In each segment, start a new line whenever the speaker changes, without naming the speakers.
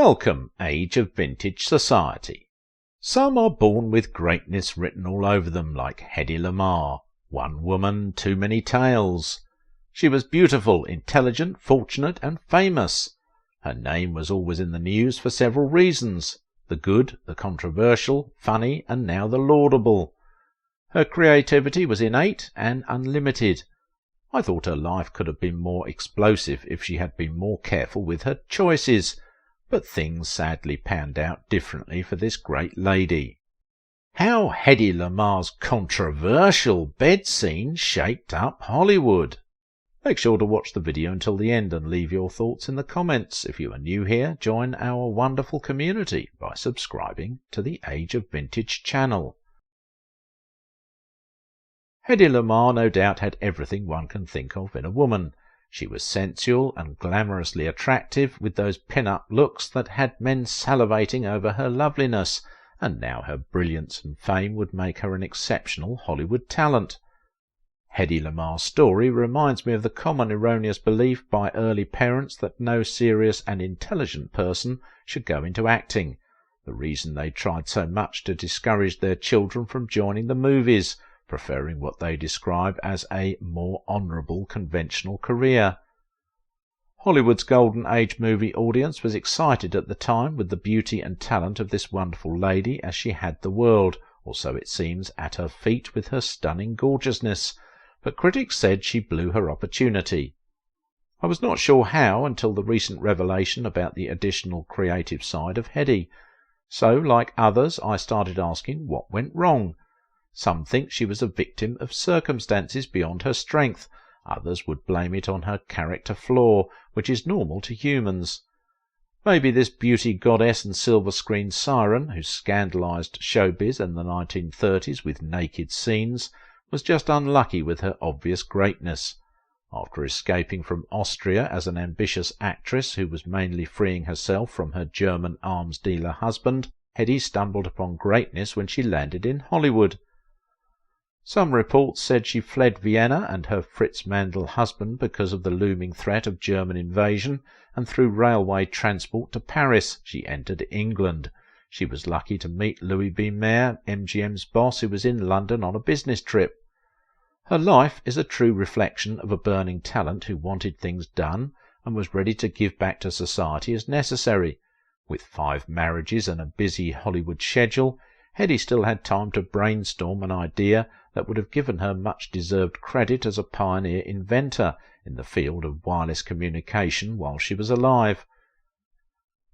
Welcome, age of vintage society. Some are born with greatness written all over them, like Hedy Lamarr. One woman, too many tales. She was beautiful, intelligent, fortunate, and famous. Her name was always in the news for several reasons: the good, the controversial, funny, and now the laudable. Her creativity was innate and unlimited. I thought her life could have been more explosive if she had been more careful with her choices, but things sadly panned out differently for this great lady. How Hedy Lamarr's controversial bed scene shaped up Hollywood. Make sure to watch the video until the end and leave your thoughts in the comments. If you are new here, join our wonderful community by subscribing to the Age of Vintage channel. Hedy Lamarr no doubt had everything one can think of in a woman. She was sensual and glamorously attractive, with those pin-up looks that had men salivating over her loveliness, and now her brilliance and fame would make her an exceptional Hollywood talent. Hedy Lamarr's story reminds me of the common erroneous belief by early parents that no serious and intelligent person should go into acting, the reason they tried so much to discourage their children from joining the movies, preferring what they describe as a more honourable conventional career. Hollywood's Golden Age movie audience was excited at the time with the beauty and talent of this wonderful lady, as she had the world, or so it seems, at her feet with her stunning gorgeousness, but critics said she blew her opportunity. I was not sure how until the recent revelation about the additional creative side of Hedy. So, like others, I started asking what went wrong. Some think she was a victim of circumstances beyond her strength. Others would blame it on her character flaw, which is normal to humans. Maybe this beauty goddess and silver screen siren, who scandalized showbiz in the 1930s with naked scenes, was just unlucky with her obvious greatness. After escaping from Austria as an ambitious actress who was mainly freeing herself from her German arms dealer husband, Hedy stumbled upon greatness when she landed in Hollywood. Some reports said she fled Vienna and her Fritz Mandel husband because of the looming threat of German invasion, and through railway transport to Paris she entered England. She was lucky to meet Louis B. Mayer, MGM's boss, who was in London on a business trip. Her life is a true reflection of a burning talent who wanted things done and was ready to give back to society as necessary. With 5 marriages and a busy Hollywood schedule, Hedy still had time to brainstorm an idea that would have given her much-deserved credit as a pioneer inventor in the field of wireless communication while she was alive.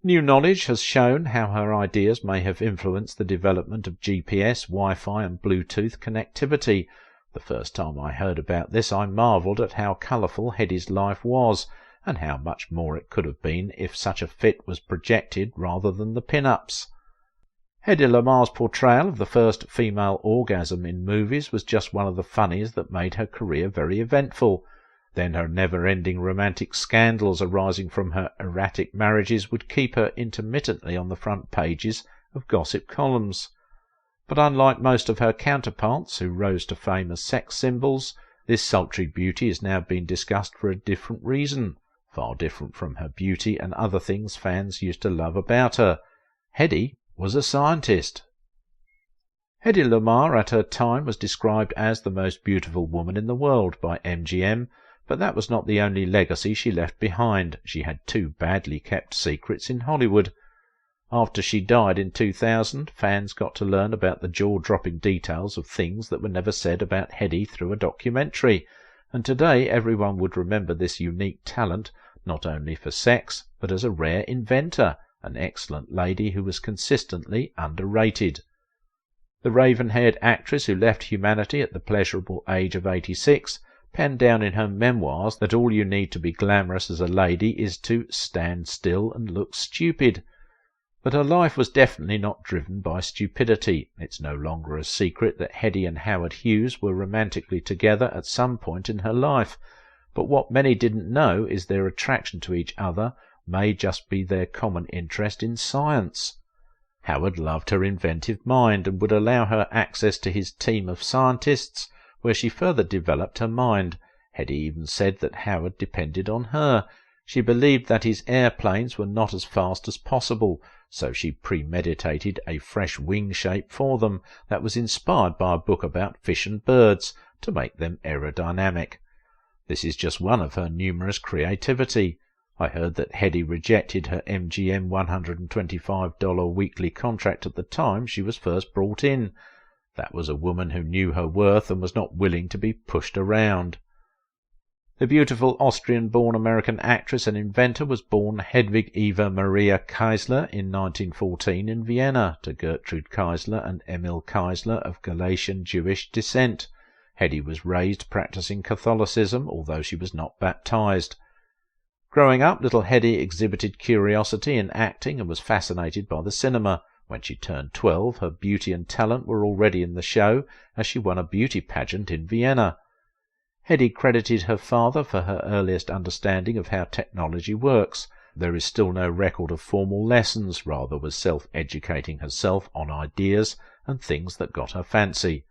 New knowledge has shown how her ideas may have influenced the development of GPS, Wi-Fi and Bluetooth connectivity. The first time I heard about this, I marvelled at how colourful Hedy's life was, and how much more it could have been if such a fit was projected rather than the pin-ups. Hedy Lamarr's portrayal of the first female orgasm in movies was just one of the funnies that made her career very eventful. Then her never-ending romantic scandals arising from her erratic marriages would keep her intermittently on the front pages of gossip columns. But unlike most of her counterparts, who rose to fame as sex symbols, this sultry beauty is now being discussed for a different reason, far different from her beauty and other things fans used to love about her. Hedy was a scientist. Hedy Lamarr at her time was described as the most beautiful woman in the world by MGM, but that was not the only legacy she left behind. She had 2 badly kept secrets in Hollywood. After she died in 2000, fans got to learn about the jaw-dropping details of things that were never said about Hedy through a documentary, and today everyone would remember this unique talent not only for sex, but as a rare inventor, an excellent lady who was consistently underrated. The raven-haired actress who left humanity at the pleasurable age of 86 penned down in her memoirs that all you need to be glamorous as a lady is to stand still and look stupid. But her life was definitely not driven by stupidity. It's no longer a secret that Hedy and Howard Hughes were romantically together at some point in her life, but what many didn't know is their attraction to each other may just be their common interest in science. Howard loved her inventive mind and would allow her access to his team of scientists, where she further developed her mind. Hedy even said that Howard depended on her. She believed that his airplanes were not as fast as possible, so she premeditated a fresh wing shape for them that was inspired by a book about fish and birds to make them aerodynamic. This is just one of her numerous creativity. I heard that Hedy rejected her MGM $125 weekly contract at the time she was first brought in. That was a woman who knew her worth and was not willing to be pushed around. The beautiful Austrian-born American actress and inventor was born Hedwig Eva Maria Keisler in 1914 in Vienna to Gertrude Keisler and Emil Keisler of Galician Jewish descent. Hedy was raised practicing Catholicism, although she was not baptized. Growing up, little Hedy exhibited curiosity in acting and was fascinated by the cinema. When she turned 12, her beauty and talent were already in the show, as she won a beauty pageant in Vienna. Hedy credited her father for her earliest understanding of how technology works. There is still no record of formal lessons, rather was self-educating herself on ideas and things that got her fancy.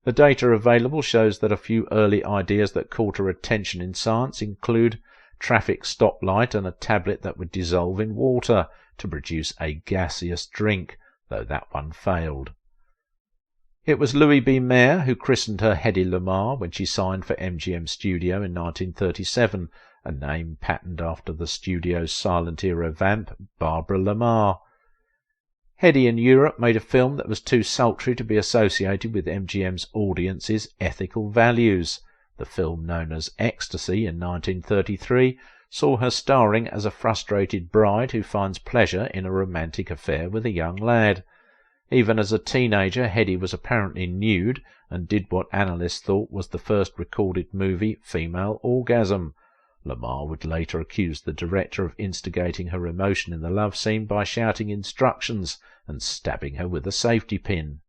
The data available shows that a few early ideas that caught her attention in science include traffic stoplight and a tablet that would dissolve in water to produce a gaseous drink, though that one failed. It was Louis B. Mayer who christened her Hedy Lamarr when she signed for MGM Studio in 1937, a name patterned after the studio's silent-era vamp Barbara Lamarr. Hedy in Europe made a film that was too sultry to be associated with MGM's audience's ethical values. The film, known as Ecstasy in 1933, saw her starring as a frustrated bride who finds pleasure in a romantic affair with a young lad. Even as a teenager, Hedy was apparently nude and did what analysts thought was the first recorded movie female orgasm. Lamarr would later accuse the director of instigating her emotion in the love scene by shouting instructions and stabbing her with a safety pin.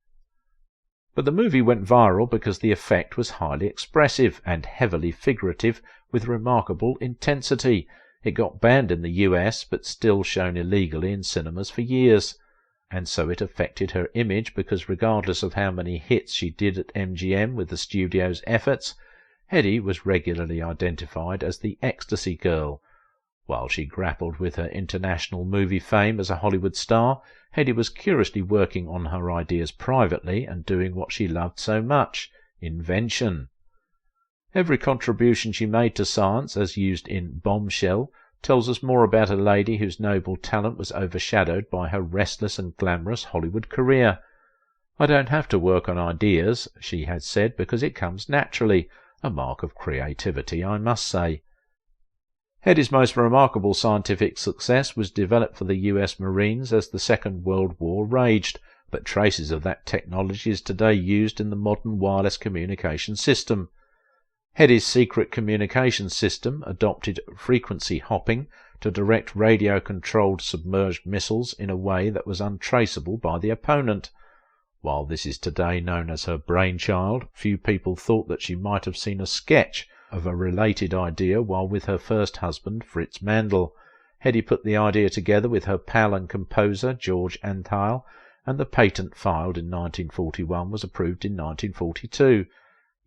But the movie went viral because the effect was highly expressive and heavily figurative with remarkable intensity. It got banned in the US but still shown illegally in cinemas for years. And so it affected her image because regardless of how many hits she did at MGM with the studio's efforts, Hedy was regularly identified as the Ecstasy Girl. While she grappled with her international movie fame as a Hollywood star, Hedy was curiously working on her ideas privately and doing what she loved so much, invention. Every contribution she made to science, as used in Bombshell, tells us more about a lady whose noble talent was overshadowed by her restless and glamorous Hollywood career. "I don't have to work on ideas," she had said, "because it comes naturally, a mark of creativity, I must say." Hedy's most remarkable scientific success was developed for the US Marines as the Second World War raged, but traces of that technology is today used in the modern wireless communication system. Hedy's secret communication system adopted frequency hopping to direct radio-controlled submerged missiles in a way that was untraceable by the opponent. While this is today known as her brainchild, few people thought that she might have seen a sketch of a related idea while with her first husband, Fritz Mandel. Hedy put the idea together with her pal and composer, George Antheil, and the patent filed in 1941 was approved in 1942.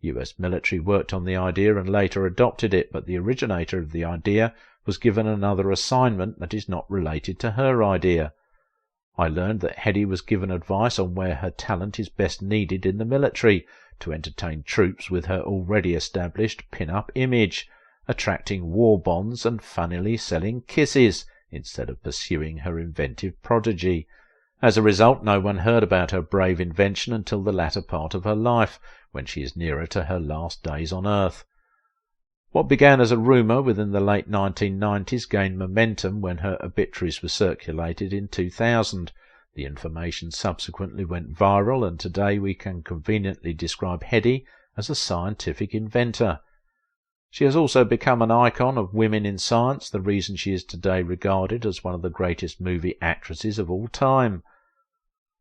US military worked on the idea and later adopted it, but the originator of the idea was given another assignment that is not related to her idea. I learned that Hedy was given advice on where her talent is best needed in the military, to entertain troops with her already established pin-up image, attracting war bonds and funnily selling kisses, instead of pursuing her inventive prodigy. As a result, no one heard about her brave invention until the latter part of her life, when she is nearer to her last days on Earth. What began as a rumour within the late 1990s gained momentum when her obituaries were circulated in 2000. The information subsequently went viral, and today we can conveniently describe Hedy as a scientific inventor. She has also become an icon of women in science, the reason she is today regarded as one of the greatest movie actresses of all time.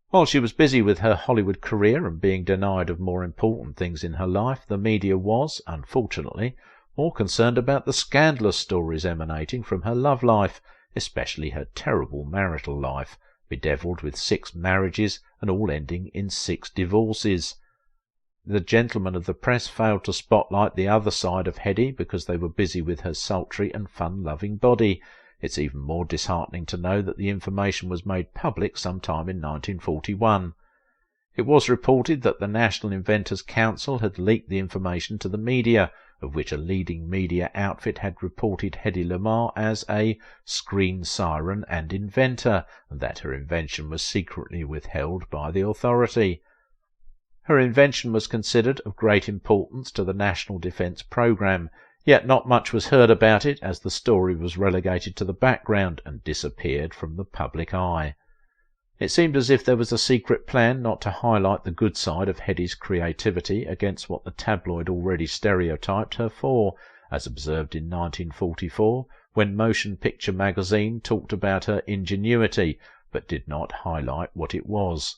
While she was busy with her Hollywood career and being denied of more important things in her life, the media was, unfortunately, more concerned about the scandalous stories emanating from her love life, especially her terrible marital life, bedevilled with 6 marriages and all ending in 6 divorces. The gentlemen of the press failed to spotlight the other side of Hedy because they were busy with her sultry and fun-loving body. It's even more disheartening to know that the information was made public sometime in 1941. It was reported that the National Inventors' Council had leaked the information to the media, of which a leading media outfit had reported Hedy Lamarr as a screen siren and inventor, and that her invention was secretly withheld by the authority. Her invention was considered of great importance to the national defence programme, yet not much was heard about it as the story was relegated to the background and disappeared from the public eye. It seemed as if there was a secret plan not to highlight the good side of Hedy's creativity against what the tabloid already stereotyped her for, as observed in 1944, when Motion Picture magazine talked about her ingenuity, but did not highlight what it was.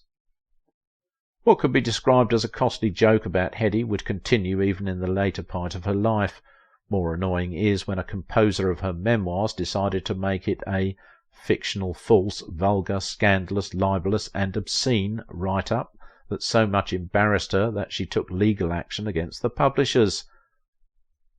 What could be described as a costly joke about Hedy would continue even in the later part of her life. More annoying is when a composer of her memoirs decided to make it a fictional, false, vulgar, scandalous, libellous, and obscene write-up that so much embarrassed her that she took legal action against the publishers.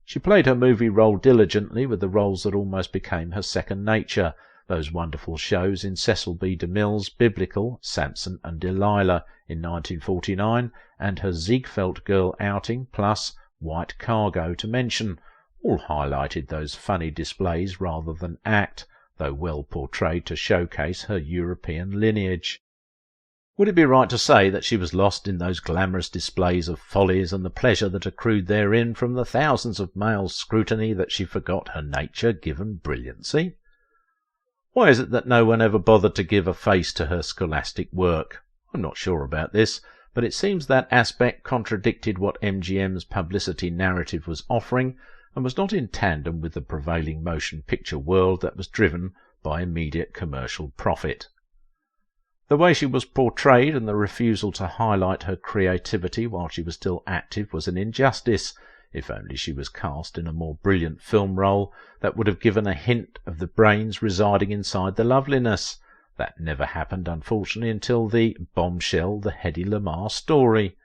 She played her movie role diligently with the roles that almost became her second nature, those wonderful shows in Cecil B. DeMille's Biblical, Samson and Delilah in 1949, and her Ziegfeld Girl outing, plus White Cargo to mention, all highlighted those funny displays rather than act, though well portrayed to showcase her European lineage. Would it be right to say that she was lost in those glamorous displays of follies and the pleasure that accrued therein from the thousands of males' scrutiny that she forgot her nature-given brilliancy? Why is it that no one ever bothered to give a face to her scholastic work? I'm not sure about this, but it seems that aspect contradicted what MGM's publicity narrative was offering, and was not in tandem with the prevailing motion picture world that was driven by immediate commercial profit. The way she was portrayed and the refusal to highlight her creativity while she was still active was an injustice. If only she was cast in a more brilliant film role that would have given a hint of the brains residing inside the loveliness. That never happened, unfortunately, until the bombshell, the Hedy Lamarr story.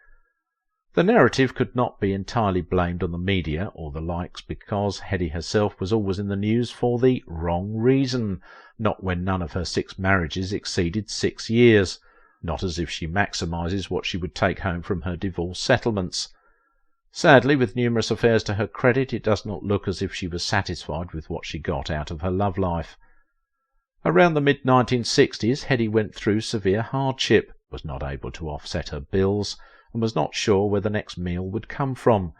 The narrative could not be entirely blamed on the media or the likes, because Hedy herself was always in the news for the wrong reason, not when none of her 6 marriages exceeded 6 years, not as if she maximises what she would take home from her divorce settlements. Sadly, with numerous affairs to her credit, it does not look as if she was satisfied with what she got out of her love life. Around the mid-1960s, Hedy went through severe hardship, was not able to offset her bills, and was not sure where the next meal would come from.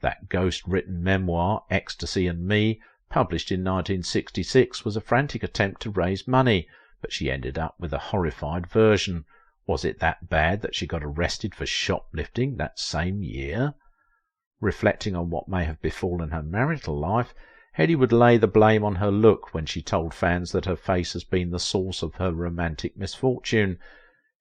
That ghost-written memoir, Ecstasy and Me, published in 1966, was a frantic attempt to raise money, but she ended up with a horrified version. Was it that bad that she got arrested for shoplifting that same year? Reflecting on what may have befallen her marital life, Hedy would lay the blame on her look when she told fans that her face has been the source of her romantic misfortune.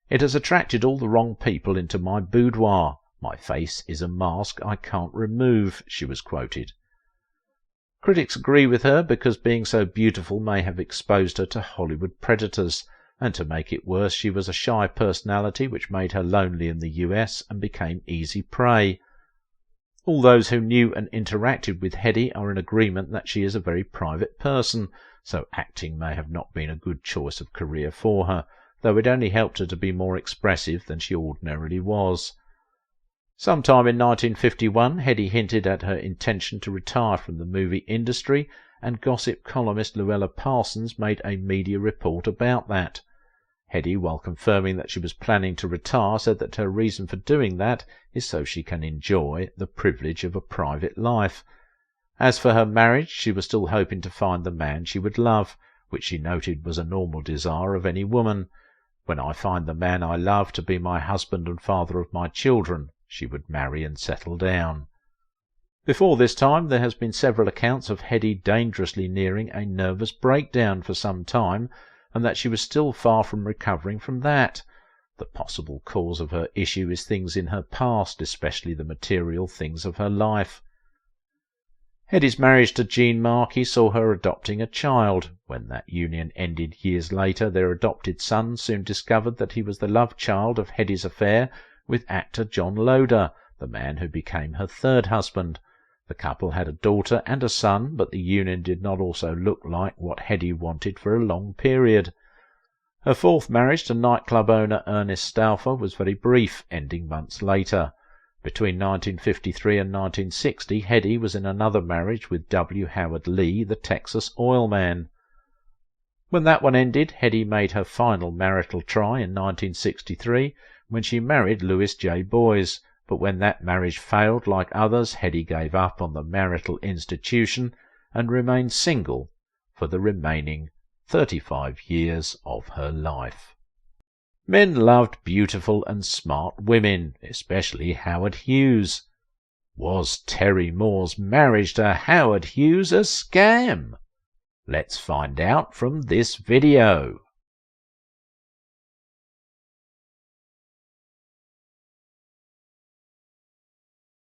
"It has attracted all the wrong people into my boudoir. My face is a mask I can't remove," she was quoted. Critics agree with her because being so beautiful may have exposed her to Hollywood predators, and to make it worse, she was a shy personality which made her lonely in the US and became easy prey. All those who knew and interacted with Hedy are in agreement that she is a very private person, so acting may have not been a good choice of career for her, though it only helped her to be more expressive than she ordinarily was. Sometime in 1951, Hedy hinted at her intention to retire from the movie industry, and gossip columnist Luella Parsons made a media report about that. Hedy, while confirming that she was planning to retire, said that her reason for doing that is so she can enjoy the privilege of a private life. As for her marriage, she was still hoping to find the man she would love, which she noted was a normal desire of any woman. "When I find the man I love to be my husband and father of my children," she would marry and settle down. Before this time, there has been several accounts of Hedy dangerously nearing a nervous breakdown for some time, and that she was still far from recovering from that. The possible cause of her issue is things in her past, especially the material things of her life. Hedy's marriage to Gene Markey saw her adopting a child. When that union ended years later, their adopted son soon discovered that he was the love child of Hedy's affair with actor John Loder, the man who became her third husband. The couple had a daughter and a son, but the union did not also look like what Hedy wanted for a long period. Her fourth marriage to nightclub owner Ernest Stauffer was very brief, ending months later. Between 1953 and 1960, Hedy was in another marriage with W. Howard Lee, the Texas oil man. When that one ended, Hedy made her final marital try in 1963, when she married Louis J. Boys, but when that marriage failed like others, Hedy gave up on the marital institution and remained single for the remaining 35 years of her life. Men loved beautiful and smart women, especially Howard Hughes. Was Terry Moore's marriage to Howard Hughes a scam? Let's find out from this video.